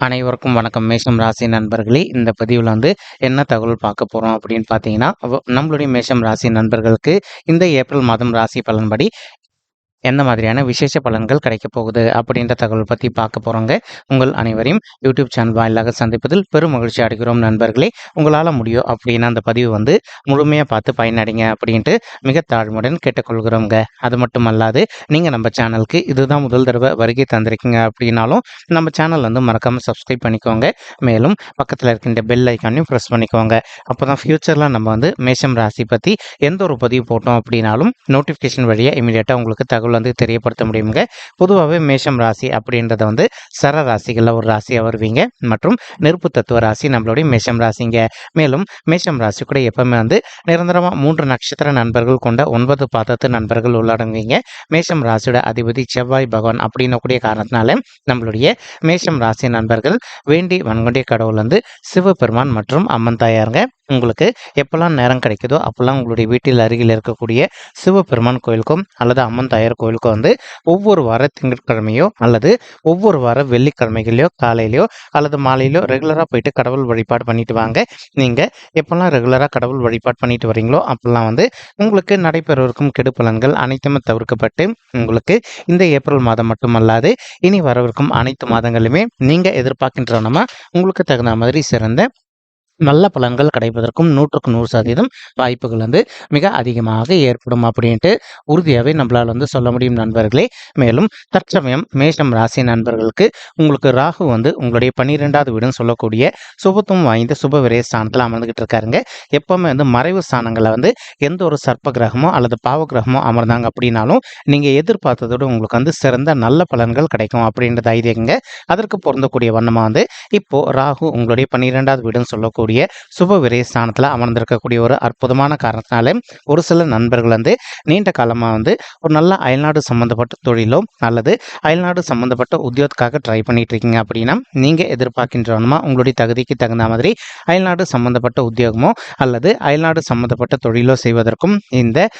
அனைவருக்கும் வணக்கம். மேஷம் ராசி நண்பர்களே, இந்த பதிவில் என்ன தகவல் பார்க்க போகிறோம் அப்படின்னு பார்த்தீங்கன்னா, நம்மளுடைய மேஷம் ராசி நண்பர்களுக்கு இந்த ஏப்ரல் மாதம் ராசி பலன்படி எந்த மாதிரியான விசேஷ பலன்கள் கிடைக்கப் போகுது அப்படின்ற தகவல் பற்றி பார்க்க போகிறோங்க. உங்கள் அனைவரையும் யூடியூப் சேனல் வாயிலாக சந்திப்பதில் பெரும் மகிழ்ச்சி அடைகிறோம் நண்பர்களே. உங்களால் முடியும் அப்படின்னா அந்த பதிவு முழுமையாக பார்த்து பயனடைங்க அப்படின்ட்டு மிக தாழ்மையுடன் கேட்டுக்கொள்கிறோங்க. அது மட்டும் அல்லாது நீங்கள் நம்ம சேனலுக்கு இதுதான் முதல் தடவை வருகை தந்திருக்கீங்க அப்படின்னாலும் நம்ம சேனல் மறக்காமல் சப்ஸ்கிரைப் பண்ணிக்கோங்க. மேலும் பக்கத்தில் இருக்கின்ற பெல் ஐக்கானையும் ப்ரெஸ் பண்ணிக்கோங்க. அப்போ தான் ஃப்யூச்சரில் நம்ம மேஷம் ராசி பற்றி எந்த ஒரு பதிவு போட்டோம் அப்படின்னாலும் நோட்டிஃபிகேஷன் வழியாக இமீடியட்டாக உங்களுக்கு தகவல் தெரியப்படுத்த முடியுங்க. பொதுவாகவே மேஷம் ராசி அப்படின்றத சர ராசிகளில் ஒரு ராசியாக வருவீங்க மற்றும் நெருப்பு தத்துவ ராசி நம்மளுடைய மேஷம் ராசிங்க. மேலும் மேஷம் ராசி கூட எப்பவுமே நிரந்தரமாக 3 நட்சத்திர நண்பர்கள் கொண்ட 9 பாதத்து நண்பர்கள் உள்ளடங்குவீங்க. மேஷம் ராசியோட அதிபதி செவ்வாய் பகவான் அப்படின்னக்கூடிய காரணத்தினால நம்மளுடைய மேஷம் ராசி நண்பர்கள் வேண்டி வன்கொண்டிய கடவுள் சிவபெருமான் மற்றும் அம்மன் தாயாருங்க. உங்களுக்கு எப்பெல்லாம் நேரம் கிடைக்குதோ அப்போல்லாம் உங்களுடைய வீட்டில் அருகில் இருக்கக்கூடிய சிவபெருமான் கோயிலுக்கும் அல்லது அம்மன் தாயார் கோயிலுக்கும் ஒவ்வொரு வார திங்கட்கிழமையோ அல்லது ஒவ்வொரு வார வெள்ளிக்கிழமைகளையோ காலையிலையோ அல்லது மாலையிலோ ரெகுலராக போயிட்டு கடவுள் வழிபாடு பண்ணிட்டு வாங்க. நீங்கள் எப்பெல்லாம் ரெகுலராக கடவுள் வழிபாடு பண்ணிட்டு வரீங்களோ அப்போல்லாம் உங்களுக்கு நடைபெறவிருக்கும் கெடுபலன்கள் அனைத்துமே தவிர்க்கப்பட்டு உங்களுக்கு இந்த ஏப்ரல் மாதம் மட்டுமல்லாது இனி வரவிருக்கும் அனைத்து மாதங்களுமே நீங்கள் எதிர்பார்க்கின்றனமா உங்களுக்கு தகுந்த மாதிரி சிறந்த நல்ல பலன்கள் கிடைப்பதற்கும் 100க்கு 100% வாய்ப்புகள் மிக அதிகமாக ஏற்படும் அப்படின்ட்டு உறுதியாகவே நம்மளால் சொல்ல முடியும் நண்பர்களே. மேலும் தற்சமயம் மேஷம் ராசி நண்பர்களுக்கு உங்களுக்கு ராகு உங்களுடைய 12வது வீடுன்னு சொல்லக்கூடிய சுபத்துவம் வாய்ந்த சுப விரய ஸ்தானத்தில் அமர்ந்துகிட்டு இருக்காருங்க. எப்பவுமே மறைவு ஸ்தானங்களை எந்த ஒரு சர்ப்ப கிரகமோ அல்லது பாவ கிரகமோ அமர்ந்தாங்க அப்படின்னாலும் நீங்கள் எதிர்பார்த்ததோடு உங்களுக்கு சிறந்த நல்ல பலன்கள் கிடைக்கும் அப்படின்றது ஐதீகங்க. அதற்கு பொருந்தக்கூடிய வண்ணமாக இப்போ ராகு உங்களுடைய 12வது வீடுன்னு சொல்லக்கூடிய சுப விரய ஸ்தானத்தில் அமர்ந்திருக்கக்கூடிய ஒரு அற்புதமான காரணத்தினால ஒரு சில நண்பர்கள் நீண்ட காலமாக ஒரு நல்ல அயல்நாடு சம்பந்தப்பட்ட தொழிலோ அல்லது அயல்நாடு சம்பந்தப்பட்ட உத்தியோகத்துக்காக ட்ரை பண்ணிட்டு இருக்கீங்க அப்படின்னா நீங்கள் எதிர்பார்க்கின்றனமா உங்களுடைய தகுதிக்கு தகுந்த மாதிரி அயல்நாடு சம்பந்தப்பட்ட உத்தியோகமோ அல்லது அயல்நாடு சம்பந்தப்பட்ட தொழிலோ செய்வதற்கும் இந்த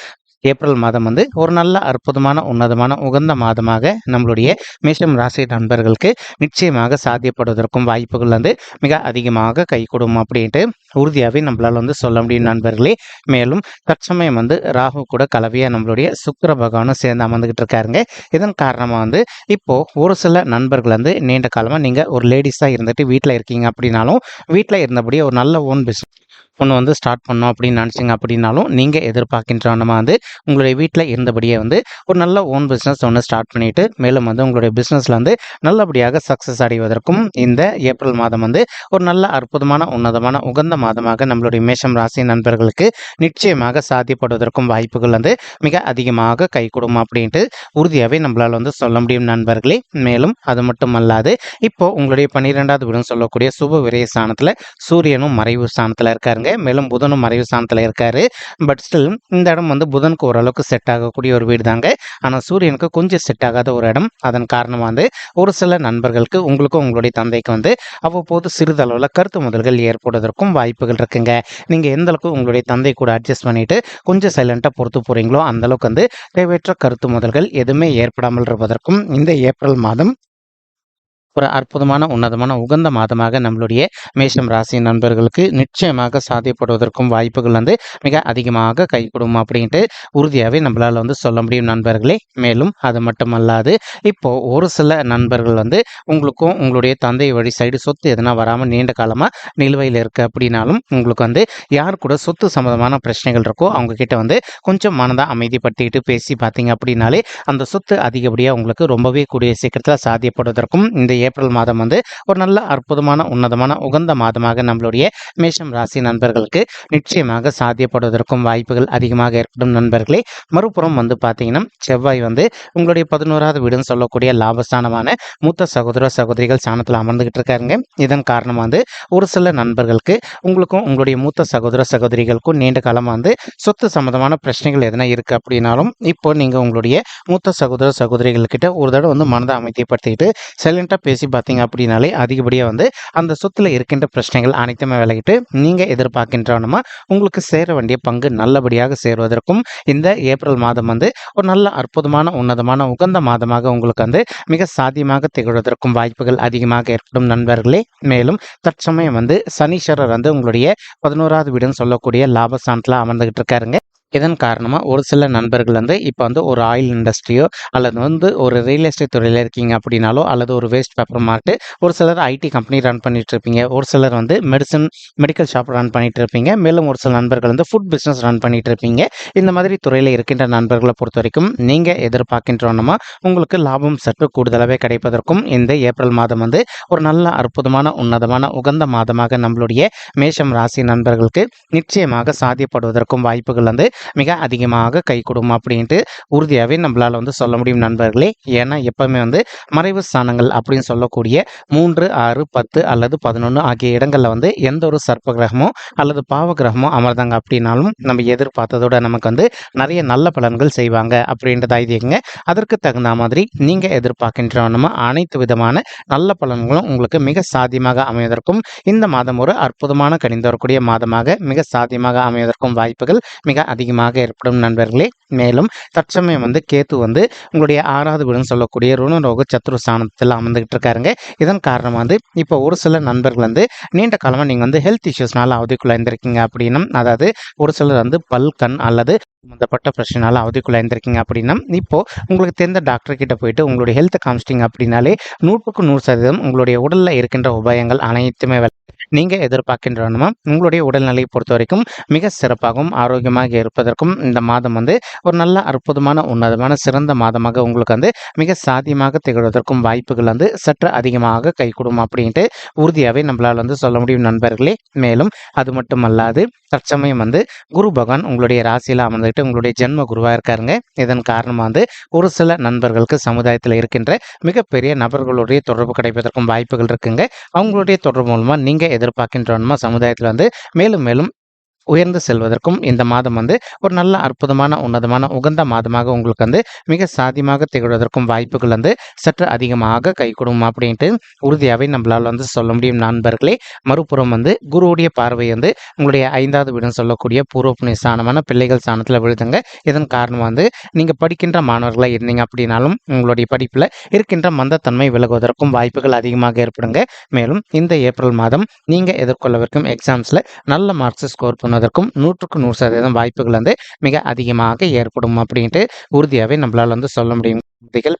ஏப்ரல் மாதம் ஒரு நல்ல அற்புதமான உன்னதமான உகந்த மாதமாக நம்மளுடைய மேஷம் ராசி நண்பர்களுக்கு நிச்சயமாக சாத்தியப்படுவதற்கும் வாய்ப்புகள் மிக அதிகமாக கைகூடும் அப்படின்ட்டு உறுதியாகவே நம்மளால் சொல்ல முடியும் நண்பர்களே. மேலும் தற்சமயம் ராகு கூட கலவையாக நம்மளுடைய சுக்கிர பகவானும் சேர்ந்து அமர்ந்துகிட்டு இருக்காருங்க. இதன் காரணமாக இப்போ ஒரு சில நண்பர்கள் நீண்ட காலமாக நீங்கள் ஒரு லேடிஸாக இருந்துட்டு வீட்டில் இருக்கீங்க அப்படின்னாலும் வீட்டில் இருந்தபடியே ஒரு நல்ல ஓன் பிஸ்னஸ் ஒன்று ஸ்டார்ட் பண்ணோம் அப்படின்னு நினச்சிங்க அப்படின்னாலும் நீங்கள் எதிர்பார்க்கின்றனமா உங்களுடைய வீட்டில் இருந்தபடியே ஒரு நல்ல ஓன் பிஸ்னஸ் ஒன்று ஸ்டார்ட் பண்ணிவிட்டு மேலும் உங்களுடைய பிஸ்னஸில் நல்லபடியாக சக்ஸஸ் அடைவதற்கும் இந்த ஏப்ரல் மாதம் ஒரு நல்ல அற்புதமான உன்னதமான உகந்த மாதமாக நம்மளுடைய மேஷம் ராசி நண்பர்களுக்கு நிச்சயமாக சாத்தியப்படுவதற்கும் வாய்ப்புகள் மிக அதிகமாக கைகூடும் அப்படின்ட்டு உறுதியாகவே நம்மளால் சொல்ல முடியும் நண்பர்களே. மேலும் அது மட்டும் அல்லாது இப்போ உங்களுடைய 12வது வீடுன்னு சொல்லக்கூடிய சுப விரய ஸ்தானத்தில் சூரியனும் மறைவு ஸ்தானத்தில் இருக்காருங்க. மேலும் புதனும் மறைவு ஸ்தானத்தில் இருக்காரு. பட் ஸ்டில் இந்த இடம் புதனுக்கு ஓரளவுக்கு செட் ஆகக்கூடிய ஒரு வீடு தாங்க. ஆனால் சூரியனுக்கு கொஞ்சம் செட் ஆகாத ஒரு இடம். அதன் காரணமாக ஒரு சில நண்பர்களுக்கு உங்களுக்கும் உங்களுடைய தந்தைக்கு அவ்வப்போது சிறிதளவில் கருத்து முதல்கள் ஏற்படுவதற்கும் வாய்ப்புகள் இருக்குங்க. நீங்கள் எந்த அளவுக்கு உங்களுடைய தந்தை கூட அட்ஜஸ்ட் பண்ணிட்டு கொஞ்சம் சைலண்டாக பொறுத்து போறீங்களோ அந்த அளவுக்கு தேவையற்ற கருத்து முதல்கள் எதுவுமே ஏற்படாமல் இருப்பதற்கும் இந்த ஏப்ரல் மாதம் ஒரு அற்புதமான உன்னதமான உகந்த மாதமாக நம்மளுடைய மேஷம் ராசி நண்பர்களுக்கு நிச்சயமாக சாத்தியப்படுவதற்கும் வாய்ப்புகள் மிக அதிகமாக கைகூடும் அப்படின்ட்டு உறுதியாகவே நம்மளால் சொல்ல முடியும் நண்பர்களே. மேலும் அது மட்டுமல்லாது இப்போ ஒரு சில நண்பர்கள் உங்களுக்கும் உங்களுடைய தந்தை வழி சைடு சொத்து எதனா வராமல் நீண்ட காலமாக நிலுவையில் இருக்குது அப்படின்னாலும் உங்களுக்கு யார் கூட சொத்து சம்மந்தமான பிரச்சனைகள் இருக்கோ அவங்க கிட்ட கொஞ்சம் மனதாக அமைதிப்படுத்திட்டு பேசி பார்த்தீங்க அப்படின்னாலே அந்த சொத்து அதிகப்படியாக உங்களுக்கு ரொம்பவே கூடிய சீக்கிரத்தில் சாத்தியப்படுவதற்கும் இந்த ஏப்ரல் மாதம் ஒரு நல்ல அற்புதமான உன்னதமான உகந்த மாதமாக நம்மளுடைய மேஷம் ராசி நண்பர்களுக்கு நிச்சயமாக சாத்தியப்படுவதற்கும் வாய்ப்புகள் அதிகமாக ஏற்படும் நண்பர்களே. மறுபுறம் பார்த்தீங்கன்னா செவ்வாய் உங்களுடைய 11வது வீடுன்னு சொல்லக்கூடிய லாபஸ்தானமான மூத்த சகோதர சகோதரிகள் ஸ்தானத்தில் அமர்ந்துகிட்டு இருக்காருங்க. இதன் காரணமாக ஒரு சில நண்பர்களுக்கு உங்களுக்கும் உங்களுடைய மூத்த சகோதர சகோதரிகளுக்கும் நீண்ட காலமாக சொத்து சம்பந்தமான பிரச்சனைகள் எதனா இருக்கு அப்படின்னாலும் இப்போ நீங்கள் உங்களுடைய மூத்த சகோதர சகோதரிகள் கிட்ட ஒரு தடவை மனதை அமைதிப்படுத்திட்டு சைலண்டாக பேசி பார்த்தீங்க அப்படின்னாலே அதிகப்படியாக வந்து அந்த சொத்துல இருக்கின்ற பிரச்சனைகள் அனைத்துமே விலகிட்டு நீங்கள் எதிர்பார்க்கின்றவனமா உங்களுக்கு சேர வேண்டிய பங்கு நல்லபடியாக சேருவதற்கும் இந்த ஏப்ரல் மாதம் வந்து ஒரு நல்ல அற்புதமான உன்னதமான உகந்த மாதமாக உங்களுக்கு வந்து மிக சாத்தியமாக திகழ்வதற்கும் வாய்ப்புகள் அதிகமாக ஏற்படும் நண்பர்களே. மேலும் தற்சமயம் வந்து சனீஸ்வரர் வந்து உங்களுடைய 11வது வீடுன்னு சொல்லக்கூடிய லாபஸ்தானத்தில் அமர்ந்துகிட்டு இருக்காருங்க. இதன் காரணமா ஒரு சில நண்பர்கள் வந்து இப்போ வந்து ஒரு ஆயில் இண்டஸ்ட்ரியோ அல்லது வந்து ஒரு ரியல் எஸ்டேட் துறையில் இருக்கீங்க அப்படின்னாலோ அல்லது ஒரு வேஸ்ட் பேப்பர் மார்ட்டு, ஒரு சிலர் ஐடி கம்பெனி ரன் பண்ணிட்டு இருப்பீங்க, ஒரு சிலர் வந்து மெடிக்கல் ஷாப் ரன் பண்ணிட்டு இருப்பீங்க, மேலும் ஒரு சில நண்பர்கள் வந்து ஃபுட் பிஸ்னஸ் ரன் பண்ணிட்டு இருப்பீங்க. இந்த மாதிரி துறையில் இருக்கின்ற நண்பர்களை பொறுத்த வரைக்கும் நீங்கள் எதிர்பார்க்கின்றோன்னா உங்களுக்கு லாபம் சற்று கூடுதலாகவே கிடைப்பதற்கும் இந்த ஏப்ரல் மாதம் வந்து ஒரு நல்ல அற்புதமான உன்னதமான உகந்த மாதமாக நம்மளுடைய மேஷம் ராசி நண்பர்களுக்கு நிச்சயமாக சாத்தியப்படுவதற்கும் வாய்ப்புகள் வந்து மிக அதிகமாக கை கொடுக்கும் அப்படின்ட்டு உறுதியாகவே நம்மளால் வந்து சொல்ல முடியும் நண்பர்களே. ஏன்னா எப்பவுமே வந்து மறைவு ஸ்தானங்கள் அப்படின்னு சொல்லக்கூடிய 3, 6, 10 அல்லது 11 ஆகிய இடங்களில் வந்து எந்த ஒரு சர்ப்ப கிரகமோ அல்லது பாவ கிரகமோ அமர்ந்தாங்க அப்படின்னாலும் நம்ம எதிர்பார்த்ததோட நமக்கு வந்து நிறைய நல்ல பலன்கள் செய்வாங்க அப்படின்றது ஐதீகங்க. அதற்கு தகுந்த மாதிரி நீங்கள் எதிர்பார்க்கின்ற நம்ம அனைத்து விதமான நல்ல பலன்களும் உங்களுக்கு மிக சாத்தியமாக அமைவதற்கும் இந்த மாதம் ஒரு அற்புதமான கணிந்து வரக்கூடிய மாதமாக மிக சாத்தியமாக அமைவதற்கும் வாய்ப்புகள் மிக அதிகமாக ஏற்படும் நண்பர்களே. மேலும் தற்சமயம் வந்து கேத்து வந்து உங்களுடைய 6வது வீடுன்னு சொல்லக்கூடிய ருணரோக சத்ரு ஸ்தானத்தில் அமர்ந்துகிட்டு இருக்காருங்க. இதன் காரணமாக வந்து இப்போ ஒரு சில நண்பர்கள் வந்து நீண்ட காலமாக நீங்கள் வந்து ஹெல்த் இஷ்யூஸ்னால அவதிக்குள்ளாயிருந்திருக்கீங்க அப்படின்னா, அதாவது ஒரு சிலர் வந்து பல் கண் அல்லது சம்மந்தப்பட்ட பிரச்சனைனால அவதிக்குள்ளாயிருந்திருக்கீங்க அப்படின்னா, இப்போ உங்களுக்கு தெரிந்த டாக்டர் கிட்ட போயிட்டு உங்களுடைய ஹெல்த்தை காமிச்சிட்டிங்க அப்படின்னாலே 100க்கு 100% உங்களுடைய உடலில் இருக்கின்ற உபாயங்கள் அனைத்துமே நீங்கள் எதிர்பார்க்கின்றனமா உங்களுடைய உடல்நிலையை பொறுத்த வரைக்கும் மிக சிறப்பாகவும் ஆரோக்கியமாக இருப்பதற்கும் இந்த மாதம் வந்து ஒரு நல்ல அற்புதமான உன்னதமான சிறந்த மாதமாக உங்களுக்கு வந்து மிக சாத்தியமாக திகழ்வதற்கும் வாய்ப்புகள் வந்து சற்று அதிகமாக கைகூடும் அப்படின்ட்டு உறுதியாகவே நம்மளால் வந்து சொல்ல முடியும் நண்பர்களே. மேலும் அது மட்டும் அல்லாது தற்சமயம் வந்து குரு பகவான் உங்களுடைய ராசியில் அமர்ந்துட்டு உங்களுடைய ஜென்ம குருவாக இருக்காருங்க. இதன் காரணமாக வந்து ஒரு சில நண்பர்களுக்கு சமுதாயத்தில் இருக்கின்ற மிகப்பெரிய நபர்களுடைய தொடர்பு கிடைப்பதற்கும் வாய்ப்புகள் இருக்குங்க. அவங்களுடைய தொடர்பு மூலமாக நீங்கள் எதிர்பார்க்கின்றோமா சமுதாயத்தில் வந்து மேலும் மேலும் உயர்ந்து செல்வதற்கும் இந்த மாதம் வந்து ஒரு நல்ல அற்புதமான உன்னதமான உகந்த மாதமாக உங்களுக்கு வந்து மிக சாத்தியமாக திகழ்வதற்கும் வாய்ப்புகள் வந்து சற்று அதிகமாக கைகூடும் அப்படின்ட்டு உறுதியாகவே நம்மளால் வந்து சொல்ல முடியும் நண்பர்களே. மறுபுறம் வந்து குருவுடைய பார்வை வந்து உங்களுடைய 5வது வீடுன்னு சொல்லக்கூடிய பூர்வ புண்ணிய ஸ்தானமான பிள்ளைகள் ஸ்தானத்தில் விழுதுங்க. இதன் காரணம் வந்து நீங்கள் படிக்கின்ற மாணவர்களாக இருந்தீங்க அப்படின்னாலும் உங்களுடைய படிப்பில் இருக்கின்ற மந்தத்தன்மை விலகுவதற்கும் வாய்ப்புகள் அதிகமாக ஏற்படுங்க. மேலும் இந்த ஏப்ரல் மாதம் நீங்கள் எதிர்கொள்ளவிருக்கும் எக்ஸாம்ஸில் நல்ல மார்க்ஸ் ஸ்கோர் பண்ணுவதற்கும் 100க்கு 100% வாய்ப்புகள் வந்து மிக அதிகமாக ஏற்படும் அப்படின்ட்டு உறுதியாகவே நம்மளால் வந்து சொல்ல முடியும்.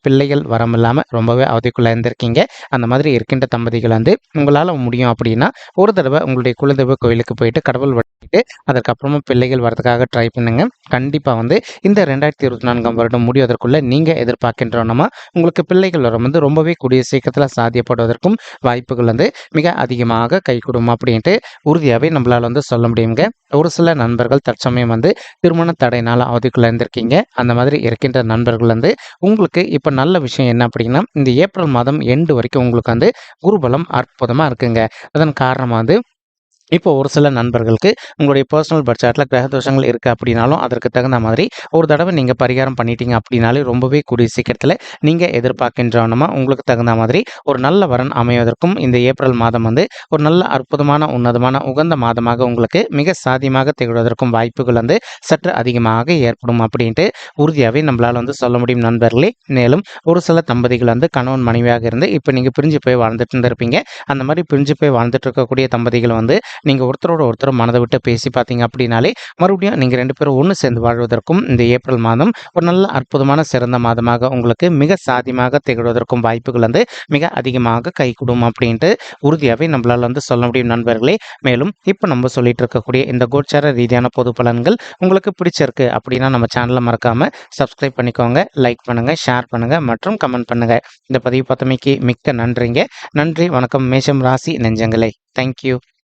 பிள்ளைகள் வரம் இல்லாமல் ரொம்பவே அவதிக்குள்ளே இருந்திருக்கீங்க. அந்த மாதிரி இருக்கின்ற தம்பதிகள் வந்து உங்களால் முடியும் அப்படின்னா ஒரு தடவை உங்களுடைய குலதெய்வ கோயிலுக்கு போயிட்டு கடவுள் வழிபட்டு அதற்கப்புறமா பிள்ளைகள் வரதுக்காக ட்ரை பண்ணுங்க. கண்டிப்பாக வந்து இந்த 2024ஆம் வருடம் முடிவதற்குள்ள நீங்கள் எதிர்பார்க்கின்றோன்னா உங்களுக்கு பிள்ளைகள் வரம் வந்து ரொம்பவே கூடிய சீக்கிரத்தில் சாத்தியப்படுவதற்கும் வாய்ப்புகள் வந்து மிக அதிகமாக கைகூடும் அப்படின்ட்டு உறுதியாகவே நம்மளால் வந்து சொல்ல முடியுங்க. ஒரு சில நண்பர்கள் தற்சமயம் வந்து திருமண தடையினால் அவதிக்குள்ளே இருந்திருக்கீங்க. அந்த மாதிரி இருக்கின்ற நண்பர்கள் வந்து உங்களுக்கு இப்போ நல்ல விஷயம் என்ன அப்படின்னா இந்த ஏப்ரல் மாதம் எண்டு வரைக்கும் உங்களுக்கு வந்து குருபலம் அற்புதமாக இருக்குங்க. அதன் காரணமாக வந்து இப்போ ஒரு சில நண்பர்களுக்கு உங்களுடைய பர்சனல் பட்ஜெட்டில் கிரக தோஷங்கள் இருக்குது அப்படின்னாலும் அதற்கு தகுந்த மாதிரி ஒரு தடவை நீங்கள் பரிகாரம் பண்ணிட்டீங்க அப்படின்னாலே ரொம்பவே கூடிய சீக்கிரத்தில் நீங்கள் எதிர்பார்க்கின்றவனமா உங்களுக்கு தகுந்த மாதிரி ஒரு நல்ல வரன் அமைவதற்கும் இந்த ஏப்ரல் மாதம் வந்து ஒரு நல்ல அற்புதமான உன்னதமான உகந்த மாதமாக உங்களுக்கு மிக சாத்தியமாக திகழ்வதற்கும் வாய்ப்புகள் வந்து சற்று அதிகமாக ஏற்படும் அப்படின்ட்டு உறுதியாகவே நம்மளால் வந்து சொல்ல முடியும் நண்பர்களே. மேலும் ஒரு சில தம்பதிகள் வந்து கணவன் மனைவியாக இருந்து இப்போ நீங்கள் பிரிஞ்சு போய் வாழ்ந்துட்டு இருந்திருப்பீங்க. அந்த மாதிரி பிரிஞ்சு போய் வாழ்ந்துட்டு இருக்கக்கூடிய தம்பதிகள் வந்து நீங்கள் ஒருத்தரோட ஒருத்தர் மனதை விட்டு பேசி பார்த்தீங்க அப்படின்னாலே மறுபடியும் நீங்கள் 2 பேரும் ஒன்று சேர்ந்து வாழ்வதற்கும் இந்த ஏப்ரல் மாதம் ஒரு நல்ல அற்புதமான சிறந்த மாதமாக உங்களுக்கு மிக சாத்தியமாக திகழ்வதற்கும் வாய்ப்புகள் வந்து மிக அதிகமாக கைகூடும் அப்படின்ட்டு உறுதியாகவே நம்மளால் வந்து சொல்ல முடியும் நண்பர்களே. மேலும் இப்போ நம்ம சொல்லிட்டு இருக்கக்கூடிய இந்த கோச்சார ரீதியான பொது பலன்கள் உங்களுக்கு பிடிச்சிருக்கு அப்படின்னா நம்ம சேனலை மறக்காமல் சப்ஸ்கிரைப் பண்ணிக்கோங்க, லைக் பண்ணுங்கள், ஷேர் பண்ணுங்கள் மற்றும் கமெண்ட் பண்ணுங்கள். இந்த பதிவு பார்த்தமைக்கு மிக்க நன்றிங்க. நன்றி, வணக்கம் மேஷம் ராசி நெஞ்சங்களே. தேங்க்யூ.